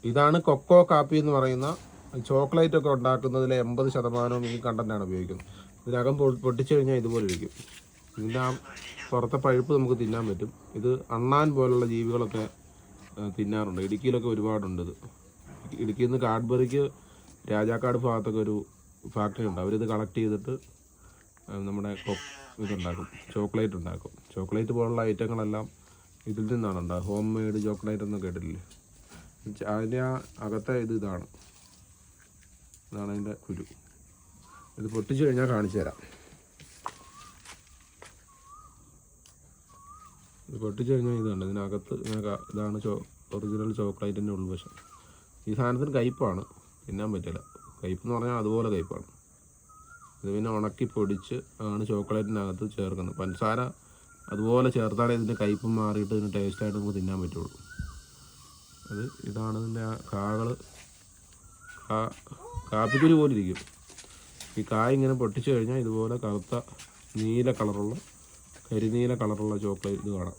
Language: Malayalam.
ഇതാണ് കൊക്കോ കാപ്പി എന്ന് പറയുന്ന ചോക്ലേറ്റ് ഒക്കെ ഉണ്ടാക്കുന്നതിലെ 80% ഈ കണ്ടന്റാണ് ഉപയോഗിക്കുന്നത്. ഇതിനകം പൊട്ടിച്ചു കഴിഞ്ഞാൽ ഇതുപോലെ ഇരിക്കും. ഇതിൻ്റെ ആ പുറത്തെ പഴുപ്പ് നമുക്ക് തിന്നാൻ പറ്റും. ഇത് അണ്ണാൻ പോലുള്ള ജീവികളൊക്കെ തിന്നാറുണ്ട്. ഇടുക്കിയിലൊക്കെ ഒരുപാടുണ്ട് ഇത്. ഇടുക്കിയിൽ നിന്ന് കാഡ്ബറിക്ക് രാജാക്കാട് ഭാഗത്തൊക്കെ ഒരു ഫാക്ടറി ഉണ്ട്. അവരിത് കളക്ട് ചെയ്തിട്ട് നമ്മുടെ ഇതുണ്ടാക്കും, ചോക്ലേറ്റ് ഉണ്ടാക്കും. ചോക്ലേറ്റ് പോലുള്ള ഐറ്റങ്ങളെല്ലാം ഇതിൽ നിന്നാണ് ഉണ്ടാകുക. ഹോം മെയ്ഡ് ചോക്ലേറ്റ് ഒന്നും കേട്ടിട്ടില്ലേ? അതിൻ്റെ ആ അകത്തെ ഇതാണ് അതിൻ്റെ കുരു. ഇത് പൊട്ടിച്ചു കഴിഞ്ഞാൽ കാണിച്ചു തരാം. ഇത് പൊട്ടിച്ചു കഴിഞ്ഞാൽ ഇതുണ്ട്. ഇതിനകത്ത് ഇതാണ് ഒറിജിനൽ ചോക്ലേറ്റിൻ്റെ ഉൾവശം. ഈ സാധനത്തിന് കയ്പ്പാണ്, തിന്നാൻ പറ്റില്ല. കയ്പ്പെന്ന് പറഞ്ഞാൽ അതുപോലെ കയ്പ്പാണ്. ഇത് പിന്നെ ഉണക്കി പൊടിച്ച് ആണ് ചോക്ലേറ്റിനകത്ത് ചേർക്കുന്നത്. പഞ്ചസാര അതുപോലെ ചേർത്താലേ ഇതിൻ്റെ കയ്പ്പ് മാറിയിട്ട് ഇതിന് ടേസ്റ്റായിട്ട് നമുക്ക് തിന്നാൻ പറ്റുള്ളൂ. ഇതാണ് ഇതിൻ്റെ ആ കാകൾ. കാപ്പിക്കുരു പോലെ ഇരിക്കും. ഈ കായ ഇങ്ങനെ പൊട്ടിച്ചു കഴിഞ്ഞാൽ ഇതുപോലെ കറുത്ത നീല കളറുള്ള കരിനീല കളറുള്ള ചോക്ലേറ്റ് ഇത് കാണാം.